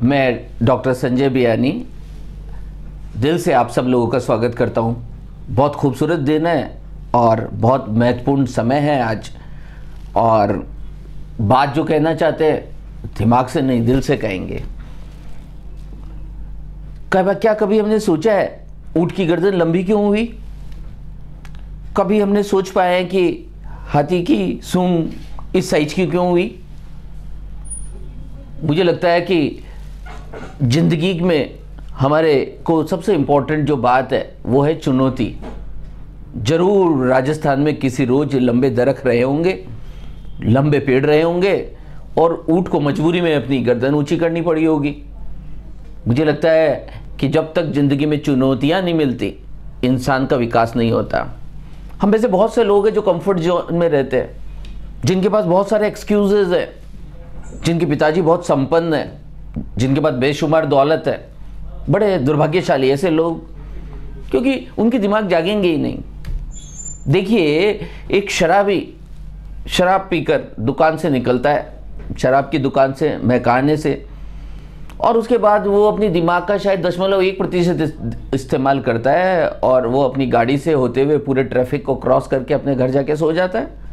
मैं डॉक्टर संजय बियानी दिल से आप सब लोगों का स्वागत करता हूं। बहुत खूबसूरत दिन है और बहुत महत्वपूर्ण समय है आज। और बात जो कहना चाहते हैं दिमाग से नहीं, दिल से कहेंगे। क्या कभी हमने सोचा है ऊंट की गर्दन लंबी क्यों हुई? कभी हमने सोच पाया है कि हाथी की सूंड इस साइज की क्यों हुई? मुझे लगता है कि जिंदगी में हमारे को सबसे इम्पोर्टेंट जो बात है वो है चुनौती। जरूर राजस्थान में किसी रोज लंबे दरख्त रहे होंगे, लंबे पेड़ रहे होंगे और ऊंट को मजबूरी में अपनी गर्दन ऊंची करनी पड़ी होगी। मुझे लगता है कि जब तक जिंदगी में चुनौतियां नहीं मिलती इंसान का विकास नहीं होता। हम में से बहुत से लोग हैं जो कंफर्ट जोन में रहते हैं, जिनके पास बहुत सारे एक्सक्यूजेज हैं, जिनके पिताजी बहुत संपन्न हैं, जिनके पास बेशुमार दौलत है। बड़े दुर्भाग्यशाली ऐसे लोग, क्योंकि उनके दिमाग जागेंगे ही नहीं। देखिए, एक शराबी शराब पीकर दुकान से निकलता है, शराब की दुकान से महकाने से, और उसके बाद वो अपनी दिमाग का शायद 0.1% इस्तेमाल करता है और वो अपनी गाड़ी से होते हुए पूरे ट्रैफिक को क्रॉस करके अपने घर जाके सो जाता है।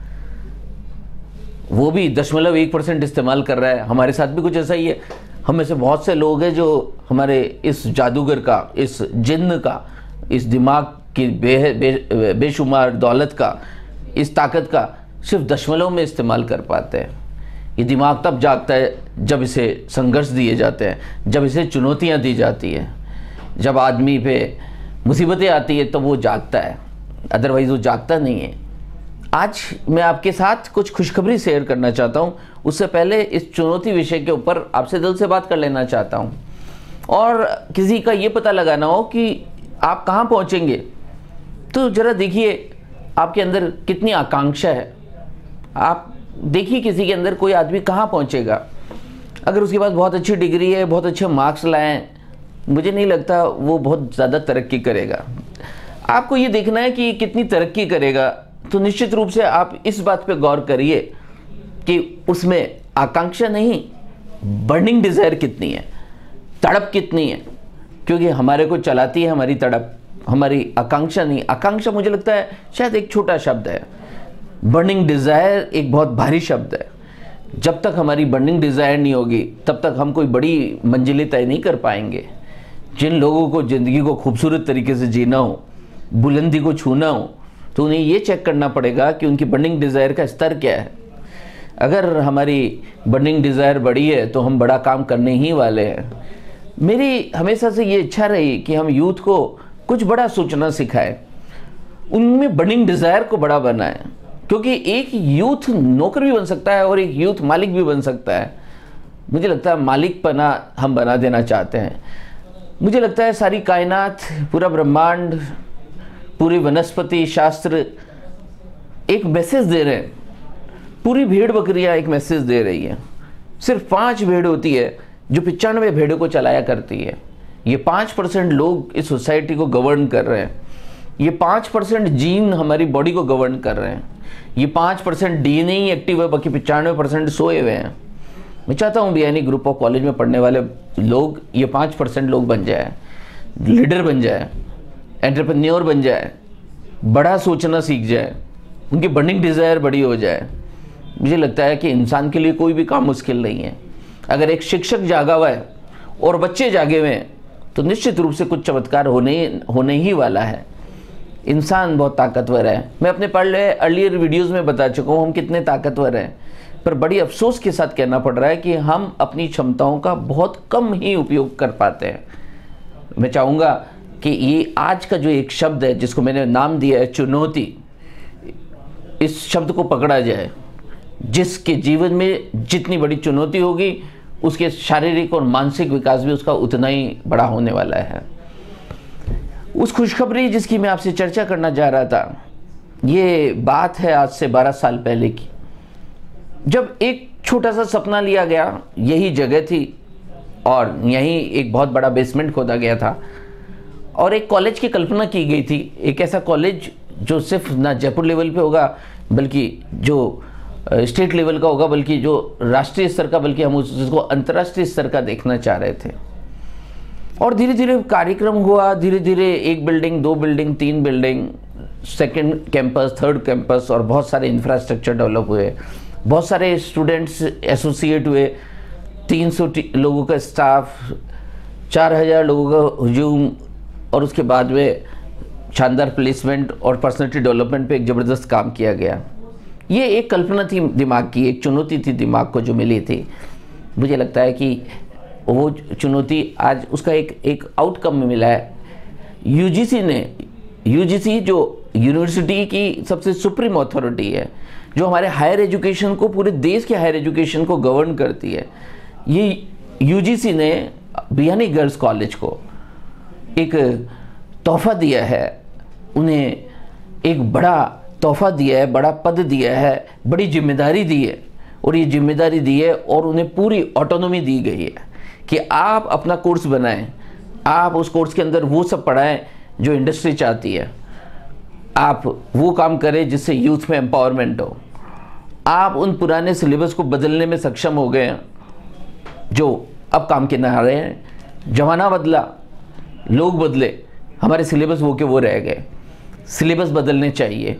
वो भी 0.1% इस्तेमाल कर रहा है। हमारे साथ भी कुछ ऐसा ही है। हम में से बहुत से लोग हैं जो हमारे इस जादूगर का, इस जिन्न का, इस दिमाग की बेशुमार दौलत का, इस ताकत का सिर्फ दशमलव में इस्तेमाल कर पाते हैं। ये दिमाग तब जागता है जब इसे संघर्ष दिए जाते हैं, जब इसे चुनौतियां दी जाती हैं, जब आदमी पे मुसीबतें आती है तो वो जागता है, अदरवाइज वो जागता नहीं है। आज मैं आपके साथ कुछ खुशखबरी शेयर करना चाहता हूँ। उससे पहले इस चुनौती विषय के ऊपर आपसे दिल से बात कर लेना चाहता हूँ और किसी का ये पता लगाना हो कि आप कहाँ पहुँचेंगे। तो ज़रा देखिए आपके अंदर कितनी आकांक्षा है। आप देखिए किसी के अंदर कोई आदमी कहाँ पहुँचेगा। अगर उसके पास बहुत अच्छी डिग्री है, बहुत अच्छे मार्क्स लाए, मुझे नहीं लगता वो बहुत ज़्यादा तरक्की करेगा। आपको ये देखना है कि कितनी तरक्की करेगा, तो निश्चित रूप से आप इस बात पे गौर करिए कि उसमें आकांक्षा नहीं, बर्निंग डिज़ायर कितनी है, तड़प कितनी है। क्योंकि हमारे को चलाती है हमारी तड़प, हमारी आकांक्षा नहीं। आकांक्षा मुझे लगता है शायद एक छोटा शब्द है, बर्निंग डिज़ायर एक बहुत भारी शब्द है। जब तक हमारी बर्निंग डिज़ायर नहीं होगी तब तक हम कोई बड़ी मंजिलें तय नहीं कर पाएंगे। जिन लोगों को ज़िंदगी को खूबसूरत तरीके से जीना हो, बुलंदी को छूना हो, तो उन्हें ये चेक करना पड़ेगा कि उनकी बर्निंग डिज़ायर का स्तर क्या है। अगर हमारी बर्निंग डिज़ायर बड़ी है तो हम बड़ा काम करने ही वाले हैं। मेरी हमेशा से ये इच्छा रही कि हम यूथ को कुछ बड़ा सोचना सिखाएं, उनमें बर्निंग डिज़ायर को बड़ा बनाएं। क्योंकि एक यूथ नौकर भी बन सकता है और एक यूथ मालिक भी बन सकता है। मुझे लगता है मालिकपना हम बना देना चाहते हैं। मुझे लगता है सारी कायनात, पूरा ब्रह्मांड, पूरी वनस्पति शास्त्र एक मैसेज दे रहे हैं। पूरी भेड़ बकरियां एक मैसेज दे रही है। सिर्फ 5 भेड़ होती है जो 95 भेड़ों को चलाया करती है। ये 5% लोग इस सोसाइटी को गवर्न कर रहे हैं। ये 5% जीन हमारी बॉडी को गवर्न कर रहे हैं। ये 5% डीएनए ही एक्टिव है, बाकी 95% सोए हुए हैं। मैं चाहता हूँ बियानी ग्रुप ऑफ कॉलेज में पढ़ने वाले लोग ये 5% लोग बन जाए, लीडर बन जाए, एंटरप्रेन्योर बन जाए, बड़ा सोचना सीख जाए, उनकी बर्निंग डिज़ायर बड़ी हो जाए। मुझे लगता है कि इंसान के लिए कोई भी काम मुश्किल नहीं है। अगर एक शिक्षक जागा हुआ है और बच्चे जागे हुए हैं तो निश्चित रूप से कुछ चमत्कार होने ही वाला है। इंसान बहुत ताकतवर है। मैं अपने अर्लियर वीडियोज़ में बता चुका हूँ हम कितने ताकतवर हैं, पर बड़ी अफसोस के साथ कहना पड़ रहा है कि हम अपनी क्षमताओं का बहुत कम ही उपयोग कर पाते हैं। मैं चाहूँगा कि ये आज का जो एक शब्द है जिसको मैंने नाम दिया है चुनौती, इस शब्द को पकड़ा जाए। जिसके जीवन में जितनी बड़ी चुनौती होगी उसके शारीरिक और मानसिक विकास भी उसका उतना ही बड़ा होने वाला है। उस खुशखबरी जिसकी मैं आपसे चर्चा करना चाह रहा था, ये बात है आज से 12 साल पहले की, जब एक छोटा सा सपना लिया गया। यही जगह थी और यहीं एक बहुत बड़ा बेसमेंट खोदा गया था और एक कॉलेज की कल्पना की गई थी। एक ऐसा कॉलेज जो सिर्फ ना जयपुर लेवल पे होगा बल्कि जो स्टेट लेवल का होगा, बल्कि जो राष्ट्रीय स्तर का, बल्कि हम उसको अंतर्राष्ट्रीय स्तर का देखना चाह रहे थे। और धीरे धीरे कार्यक्रम हुआ, धीरे धीरे 1 building, 2 building, 3 building, second campus, third campus, और बहुत सारे इंफ्रास्ट्रक्चर डेवलप हुए, बहुत सारे स्टूडेंट्स एसोसिएट हुए, 300 लोगों का स्टाफ, 4000 लोगों का हुजूम, और उसके बाद में शानदार प्लेसमेंट और पर्सनैलिटी डेवलपमेंट पे एक ज़बरदस्त काम किया गया। ये एक कल्पना थी दिमाग की, एक चुनौती थी दिमाग को जो मिली थी। मुझे लगता है कि वो चुनौती आज उसका एक आउटकम में मिला है। यूजीसी जो यूनिवर्सिटी की सबसे सुप्रीम अथॉरिटी है, जो हमारे हायर एजुकेशन को, पूरे देश के हायर एजुकेशन को गवर्न करती है, ये यूजीसी ने बियानी गर्ल्स कॉलेज को एक तोहफा दिया है, उन्हें एक बड़ा तोहफा दिया है, बड़ा पद दिया है, बड़ी जिम्मेदारी दी है। और ये जिम्मेदारी दी है और उन्हें पूरी ऑटोनॉमी दी गई है कि आप अपना कोर्स बनाएं, आप उस कोर्स के अंदर वो सब पढ़ाएं जो इंडस्ट्री चाहती है, आप वो काम करें जिससे यूथ में एम्पावरमेंट हो। आप उन पुराने सिलेबस को बदलने में सक्षम हो गए हैं जो अब काम के ना आ रहे हैं। ज़माना बदला, लोग बदले, हमारे सिलेबस वो के वो रह गए। सिलेबस बदलने चाहिए,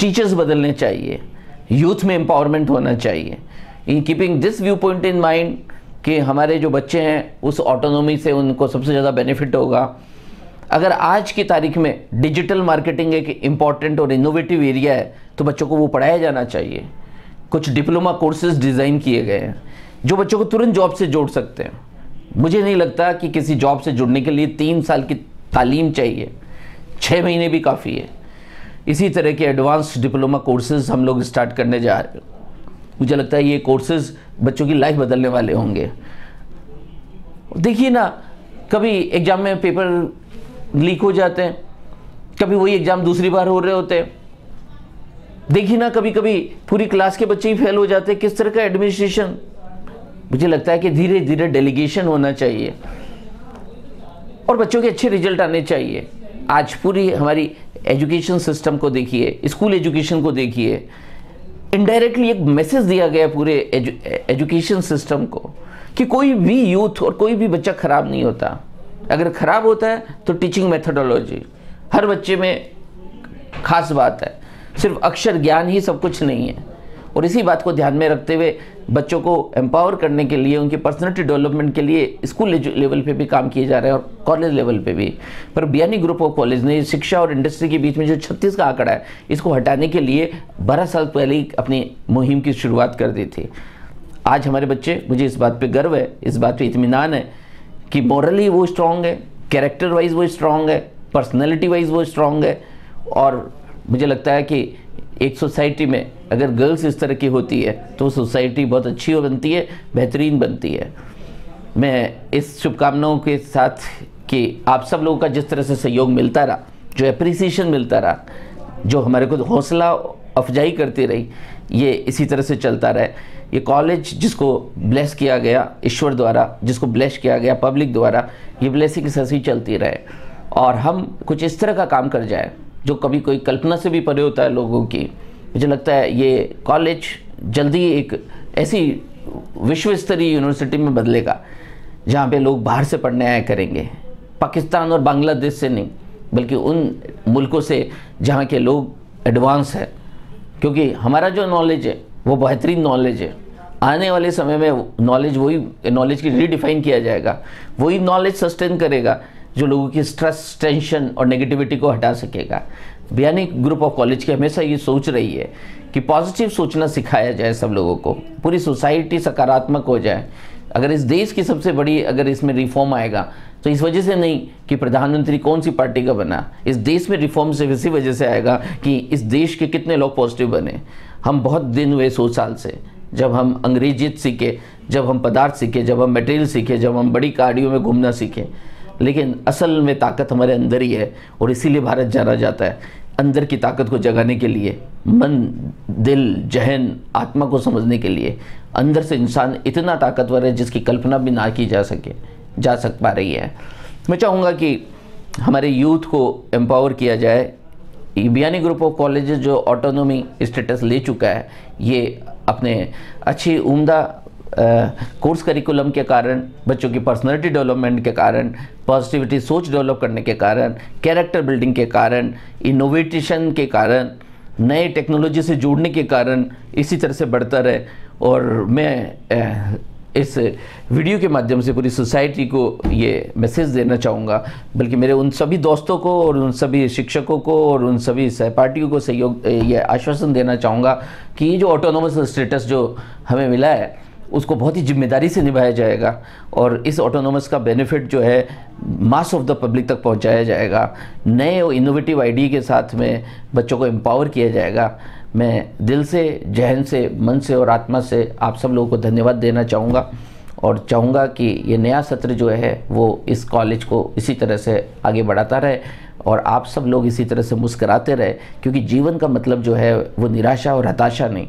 टीचर्स बदलने चाहिए, यूथ में एम्पावरमेंट होना चाहिए। In keeping this view point in mind कि हमारे जो बच्चे हैं उस ऑटोनॉमी से उनको सबसे ज़्यादा बेनिफिट होगा। अगर आज की तारीख में डिजिटल मार्केटिंग एक इम्पॉर्टेंट और इनोवेटिव एरिया है तो बच्चों को वो पढ़ाया जाना चाहिए। कुछ डिप्लोमा कोर्सेज डिज़ाइन किए गए हैं जो बच्चों को तुरंत जॉब से जोड़ सकते हैं। मुझे नहीं लगता कि किसी जॉब से जुड़ने के लिए 3 साल की तालीम चाहिए, 6 महीने भी काफ़ी है। इसी तरह के एडवांस्ड डिप्लोमा कोर्सेज हम लोग स्टार्ट करने जा रहे हैं। मुझे लगता है ये कोर्सेज बच्चों की लाइफ बदलने वाले होंगे। देखिए ना, कभी एग्ज़ाम में पेपर लीक हो जाते हैं, कभी वही एग्ज़ाम दूसरी बार हो रहे होते हैं। देखिए ना, कभी कभी पूरी क्लास के बच्चे ही फेल हो जाते हैं। किस तरह का एडमिनिस्ट्रेशन। मुझे लगता है कि धीरे धीरे डेलीगेशन होना चाहिए और बच्चों के अच्छे रिजल्ट आने चाहिए। आज पूरी हमारी एजुकेशन सिस्टम को देखिए, स्कूल एजुकेशन को देखिए, इनडायरेक्टली एक मैसेज दिया गया पूरे एजुकेशन सिस्टम को कि कोई भी यूथ और कोई भी बच्चा खराब नहीं होता। अगर खराब होता है तो टीचिंग मेथोडोलॉजी, हर बच्चे में खास बात है, सिर्फ अक्षर ज्ञान ही सब कुछ नहीं है। और इसी बात को ध्यान में रखते हुए बच्चों को एम्पावर करने के लिए, उनकी पर्सनैलिटी डेवलपमेंट के लिए स्कूल लेवल पे भी काम किए जा रहे हैं और कॉलेज लेवल पे भी। पर बियानी ग्रुप ऑफ कॉलेज ने शिक्षा और इंडस्ट्री के बीच में जो 36 का आंकड़ा है, इसको हटाने के लिए 12 साल पहले ही अपनी मुहिम की शुरुआत कर दी थी। आज हमारे बच्चे, मुझे इस बात पर गर्व है, इस बात पर इत्मीनान है कि मॉरली वो स्ट्रॉन्ग है, कैरेक्टर वाइज वो स्ट्रॉन्ग है, पर्सनैलिटी वाइज वो स्ट्रॉन्ग है। और मुझे लगता है कि एक सोसाइटी में अगर गर्ल्स इस तरह की होती है तो सोसाइटी बहुत अच्छी बनती है, बेहतरीन बनती है। मैं इस शुभकामनाओं के साथ कि आप सब लोगों का जिस तरह से सहयोग मिलता रहा, जो एप्रिसिएशन मिलता रहा, जो हमारे को हौसला अफजाई करती रही, ये इसी तरह से चलता रहे। ये कॉलेज जिसको ब्लेस किया गया ईश्वर द्वारा, जिसको ब्लेस किया गया पब्लिक द्वारा, ये ब्लेसिंग ऐसी चलती रहे और हम कुछ इस तरह का काम कर जाए जो कभी कोई कल्पना से भी परे होता है लोगों की। मुझे लगता है ये कॉलेज जल्दी एक ऐसी विश्व स्तरीय यूनिवर्सिटी में बदलेगा जहाँ पे लोग बाहर से पढ़ने आया करेंगे, पाकिस्तान और बांग्लादेश से नहीं, बल्कि उन मुल्कों से जहाँ के लोग एडवांस है। क्योंकि हमारा जो नॉलेज है वो बेहतरीन नॉलेज है। आने वाले समय में नॉलेज, वही नॉलेज की रीडिफाइन किया जाएगा, वही नॉलेज सस्टेन करेगा जो लोगों की स्ट्रेस, टेंशन और नेगेटिविटी को हटा सकेगा। बियानी ग्रुप ऑफ कॉलेज की हमेशा ये सोच रही है कि पॉजिटिव सोचना सिखाया जाए सब लोगों को, पूरी सोसाइटी सकारात्मक हो जाए। अगर इस देश की सबसे बड़ी, अगर इसमें रिफॉर्म आएगा तो इस वजह से नहीं कि प्रधानमंत्री कौन सी पार्टी का बना, इस देश में रिफॉर्म से इसी वजह से आएगा कि इस देश के कितने लोग पॉजिटिव बने। हम बहुत दिन हुए 100 साल से, जब हम अंग्रेजियत सीखे, जब हम पदार्थ सीखे, जब हम मटेरियल सीखे, जब हम बड़ी गाड़ियों में घूमना सीखे, लेकिन असल में ताकत हमारे अंदर ही है। और इसीलिए भारत जाना जाता है अंदर की ताकत को जगाने के लिए, मन, दिल, जहन, आत्मा को समझने के लिए। अंदर से इंसान इतना ताकतवर है जिसकी कल्पना भी ना की जा सक पा रही है। मैं चाहूँगा कि हमारे यूथ को एम्पावर किया जाए। बियानी ग्रुप ऑफ कॉलेजेस जो ऑटोनॉमी स्टेटस ले चुका है, ये अपने अच्छी उम्दा कोर्स करिकुलम के कारण, बच्चों की पर्सनालिटी डेवलपमेंट के कारण, पॉजिटिविटी सोच डेवलप करने के कारण, कैरेक्टर बिल्डिंग के कारण, इनोवेशन के कारण, नए टेक्नोलॉजी से जुड़ने के कारण इसी तरह से बढ़ता रहे। और मैं इस वीडियो के माध्यम से पूरी सोसाइटी को ये मैसेज देना चाहूँगा, बल्कि मेरे उन सभी दोस्तों को और उन सभी शिक्षकों को और उन सभी सहपाठियों को सहयोग, ये आश्वासन देना चाहूँगा कि ये जो ऑटोनोमस स्टेटस जो हमें मिला है उसको बहुत ही जिम्मेदारी से निभाया जाएगा और इस ऑटोनोमस का बेनिफिट जो है मास ऑफ द पब्लिक तक पहुंचाया जाएगा। नए और इनोवेटिव आइडिया के साथ में बच्चों को एम्पावर किया जाएगा। मैं दिल से, जहन से, मन से और आत्मा से आप सब लोगों को धन्यवाद देना चाहूँगा और चाहूँगा कि ये नया सत्र जो है वो इस कॉलेज को इसी तरह से आगे बढ़ाता रहे और आप सब लोग इसी तरह से मुस्कराते रहे, क्योंकि जीवन का मतलब जो है वो निराशा और हताशा नहीं।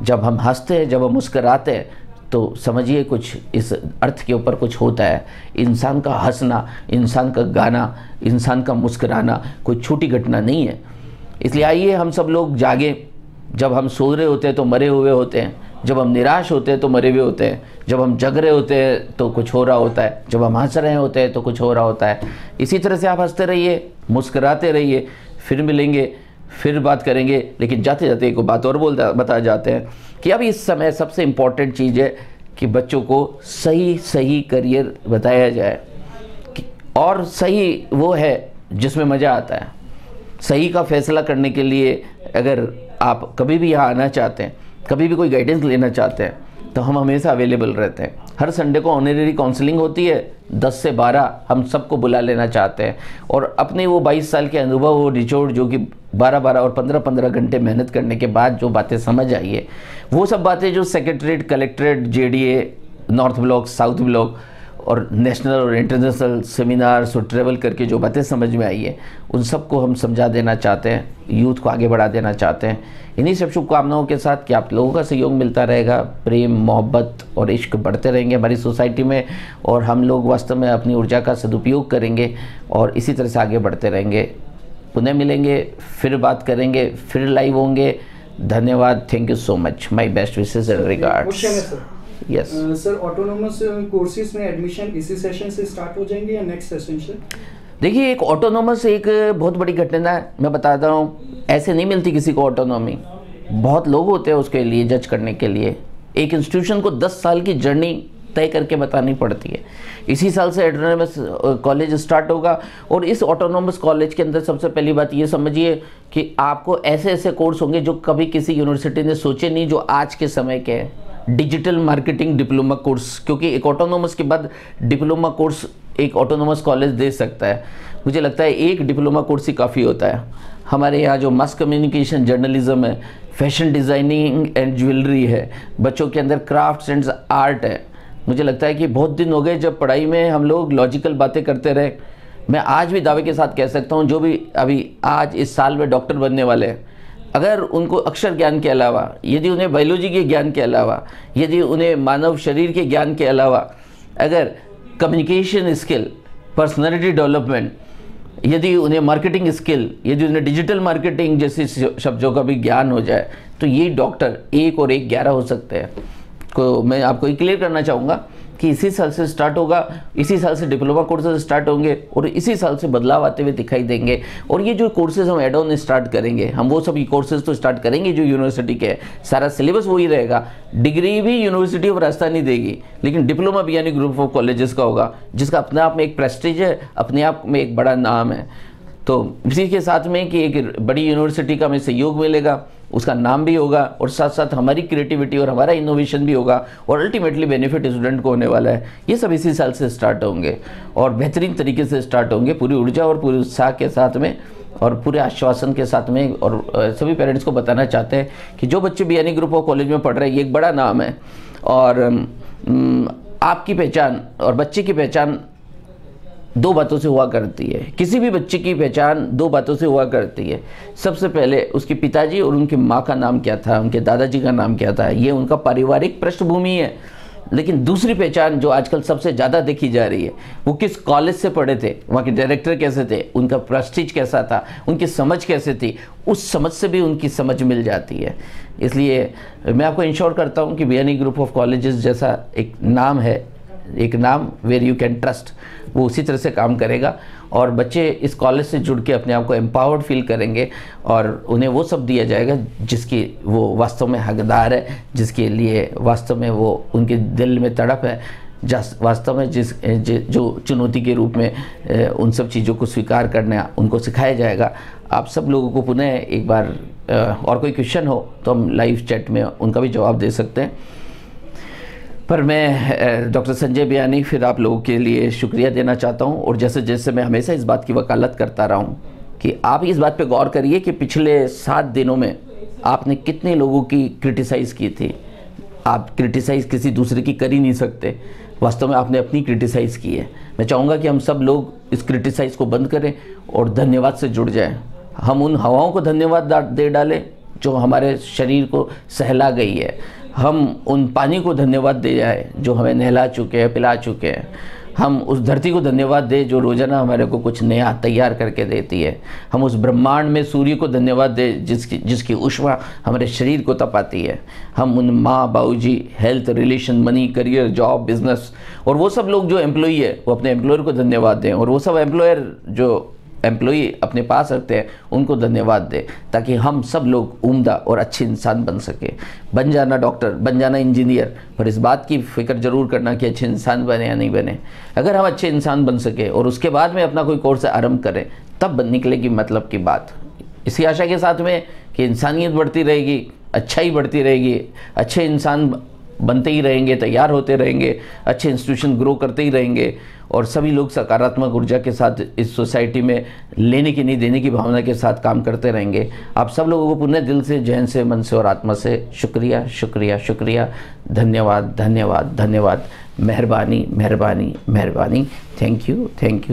जब हम हंसते हैं, जब हम मुस्कराते हैं, तो समझिए कुछ इस अर्थ के ऊपर कुछ होता है। इंसान का हंसना, इंसान का गाना, इंसान का मुस्कुराना कोई छोटी घटना नहीं है। इसलिए आइए हम सब लोग जागें। जब हम सो रहे होते हैं तो मरे हुए होते हैं, जब हम निराश होते हैं तो मरे हुए होते हैं, जब हम जग रहे होते हैं तो कुछ हो रहा होता है, जब हम हंस रहे होते हैं तो कुछ हो रहा होता है। इसी तरह से आप हंसते रहिए, मुस्कुराते रहिए। फिर मिलेंगे, फिर बात करेंगे। लेकिन जाते जाते एक बात और बता जाते हैं कि अब इस समय सबसे इम्पॉर्टेंट चीज़ है कि बच्चों को सही करियर बताया जाए और सही वो है जिसमें मज़ा आता है। सही का फैसला करने के लिए अगर आप कभी भी यहाँ आना चाहते हैं, कभी भी कोई गाइडेंस लेना चाहते हैं, तो हम हमेशा अवेलेबल रहते हैं। हर संडे को ऑनरेरी काउंसलिंग होती है 10 से 12, हम सबको बुला लेना चाहते हैं और अपने वो 22 साल के अनुभव और निचोड़ जो कि 12-12 और 15-15 घंटे मेहनत करने के बाद जो बातें समझ आई है, वो सब बातें जो secretariat, collectorate, JDA, north block, south block और नेशनल और इंटरनेशनल सेमिनार्स और ट्रैवल करके जो बातें समझ में आई है, उन सबको हम समझा देना चाहते हैं, यूथ को आगे बढ़ा देना चाहते हैं। इन्हीं सब शुभकामनाओं के साथ कि आप लोगों का सहयोग मिलता रहेगा, प्रेम, मोहब्बत और इश्क बढ़ते रहेंगे हमारी सोसाइटी में और हम लोग वास्तव में अपनी ऊर्जा का सदुपयोग करेंगे और इसी तरह से आगे बढ़ते रहेंगे। पुनः मिलेंगे, फिर बात करेंगे, फिर लाइव होंगे। धन्यवाद। Thank you so much. My best wishes and regards. Yes sir, autonomous courses में एडमिशन इसी सेशन से स्टार्ट हो जाएंगे या नेक्स्ट सेशन से? देखिए, एक ऑटोनोमस एक बहुत बड़ी घटना है। मैं बताता हूँ, ऐसे नहीं मिलती किसी को ऑटोनॉमी। बहुत लोग होते हैं उसके लिए जज करने के लिए। एक इंस्टीट्यूशन को 10 साल की जर्नी तय करके बतानी पड़ती है। इसी साल से ऑटोनोमस कॉलेज स्टार्ट होगा और इस ऑटोनोमस कॉलेज के अंदर सबसे पहली बात ये समझिए कि आपको ऐसे ऐसे कोर्स होंगे जो कभी किसी यूनिवर्सिटी ने सोचे नहीं, जो आज के समय के हैं। डिजिटल मार्केटिंग डिप्लोमा कोर्स, क्योंकि एक ऑटोनोमस के बाद डिप्लोमा कोर्स एक ऑटोनोमस कॉलेज दे सकता है। मुझे लगता है एक डिप्लोमा कोर्स ही काफ़ी होता है। हमारे यहाँ जो मास कम्युनिकेशन, जर्नलिज्म है, फैशन डिज़ाइनिंग एंड ज्वेलरी है, बच्चों के अंदर क्राफ्ट्स एंड आर्ट है। मुझे लगता है कि बहुत दिन हो गए जब पढ़ाई में हम लोग लॉजिकल बातें करते रहे। मैं आज भी दावे के साथ कह सकता हूँ, जो भी अभी आज इस साल में डॉक्टर बनने वाले हैं, अगर उनको अक्षर ज्ञान के अलावा, यदि उन्हें बायोलॉजी के ज्ञान के अलावा, यदि उन्हें मानव शरीर के ज्ञान के अलावा अगर कम्युनिकेशन स्किल, पर्सनालिटी डेवलपमेंट, यदि उन्हें मार्केटिंग स्किल, यदि उन्हें डिजिटल मार्केटिंग जैसे शब्दों का भी ज्ञान हो जाए, तो ये डॉक्टर 1 और 1 11 हो सकते हैं। को मैं आपको क्लियर करना चाहूँगा कि इसी साल से स्टार्ट होगा, इसी साल से डिप्लोमा कोर्सेज स्टार्ट होंगे और इसी साल से बदलाव आते हुए दिखाई देंगे। और ये जो कोर्सेज हम एड ऑन स्टार्ट करेंगे, हम वो सभी कोर्सेज तो स्टार्ट करेंगे जो यूनिवर्सिटी के है। सारा सिलेबस वही रहेगा। डिग्री भी यूनिवर्सिटी ऑफ राजस्थान ही देगी, लेकिन डिप्लोमा भी यानी ग्रुप ऑफ कॉलेजेस का होगा, जिसका अपने आप में एक प्रेस्टीज है, अपने आप में एक बड़ा नाम है। तो इसी के साथ में कि एक बड़ी यूनिवर्सिटी का हमें सहयोग मिलेगा, उसका नाम भी होगा और साथ साथ हमारी क्रिएटिविटी और हमारा इनोवेशन भी होगा और अल्टीमेटली बेनिफिट स्टूडेंट को होने वाला है। ये सब इसी साल से स्टार्ट होंगे और बेहतरीन तरीके से स्टार्ट होंगे, पूरी ऊर्जा और पूरे उत्साह के साथ में और पूरे आश्वासन के साथ में। और सभी पेरेंट्स को बताना चाहते हैं कि जो बच्चे बीआईएनी ग्रुप ऑफ कॉलेज में पढ़ रहे हैं, ये एक बड़ा नाम है और आपकी पहचान और बच्चे की पहचान 2 बातों से हुआ करती है। किसी भी बच्चे की पहचान 2 बातों से हुआ करती है। सबसे पहले उसके पिताजी और उनकी माँ का नाम क्या था, उनके दादाजी का नाम क्या था, ये उनका पारिवारिक पृष्ठभूमि है। लेकिन दूसरी पहचान जो आजकल सबसे ज़्यादा देखी जा रही है, वो किस कॉलेज से पढ़े थे, वहाँ के डायरेक्टर कैसे थे, उनका प्रेस्टीज कैसा था, उनकी समझ कैसे थी, उस समझ से भी उनकी समझ मिल जाती है। इसलिए मैं आपको इंश्योर करता हूँ कि बीएनई ग्रुप ऑफ कॉलेजेस जैसा एक नाम है, एक नाम वेयर यू कैन ट्रस्ट, वो उसी तरह से काम करेगा और बच्चे इस कॉलेज से जुड़ के अपने आप को एम्पावर्ड फील करेंगे और उन्हें वो सब दिया जाएगा जिसकी वो वास्तव में हकदार है, जिसके लिए वास्तव में वो उनके दिल में तड़प है, वास्तव में जो चुनौती के रूप में उन सब चीज़ों को स्वीकार करना उनको सिखाया जाएगा। आप सब लोगों को पुनः एक बार और कोई क्वेश्चन हो तो हम लाइव चैट में उनका भी जवाब दे सकते हैं। पर मैं डॉक्टर संजय बियानी फिर आप लोगों के लिए शुक्रिया देना चाहता हूं और जैसे जैसे मैं हमेशा इस बात की वकालत करता रहा हूं कि आप इस बात पे गौर करिए कि पिछले 7 दिनों में आपने कितने लोगों की क्रिटिसाइज़ की थी। आप क्रिटिसाइज़ किसी दूसरे की कर ही नहीं सकते, वास्तव में आपने अपनी क्रिटिसाइज़ की है। मैं चाहूँगा कि हम सब लोग इस क्रिटिसाइज़ को बंद करें और धन्यवाद से जुड़ जाएं। हम उन हवाओं को धन्यवाद दे डालें जो हमारे शरीर को सहला गई है, हम उन पानी को धन्यवाद दे जाए जो हमें नहला चुके हैं, पिला चुके हैं, हम उस धरती को धन्यवाद दें जो रोज़ाना हमारे को कुछ नया तैयार करके देती है, हम उस ब्रह्मांड में सूर्य को धन्यवाद दें जिसकी ऊष्मा हमारे शरीर को तपाती है, हम उन माँ बाबूजी, health, relation, money, career, job, business और वो सब लोग जो एम्प्लॉई है वो अपने एम्प्लॉयर को धन्यवाद दें और वो सब एम्प्लॉयर जो एम्प्लॉई अपने पास रखते हैं उनको धन्यवाद दें, ताकि हम सब लोग उम्दा और अच्छे इंसान बन सके। बन जाना डॉक्टर, बन जाना इंजीनियर, पर इस बात की फ़िक्र ज़रूर करना कि अच्छे इंसान बने या नहीं बने। अगर हम अच्छे इंसान बन सके और उसके बाद में अपना कोई कोर्स आरंभ करें तब निकलेगी मतलब की बात। इसी आशा के साथ में कि इंसानियत बढ़ती रहेगी, अच्छाई बढ़ती रहेगी, अच्छे इंसान बनते ही रहेंगे, तैयार होते रहेंगे, अच्छे इंस्टीट्यूशन ग्रो करते ही रहेंगे और सभी लोग सकारात्मक ऊर्जा के साथ इस सोसाइटी में लेने की नहीं देने की भावना के साथ काम करते रहेंगे। आप सब लोगों को पुनः दिल से, जहन से, मन से और आत्मा से शुक्रिया, शुक्रिया, शुक्रिया, धन्यवाद, धन्यवाद, धन्यवाद, मेहरबानी, मेहरबानी, मेहरबानी। Thank you, thank you.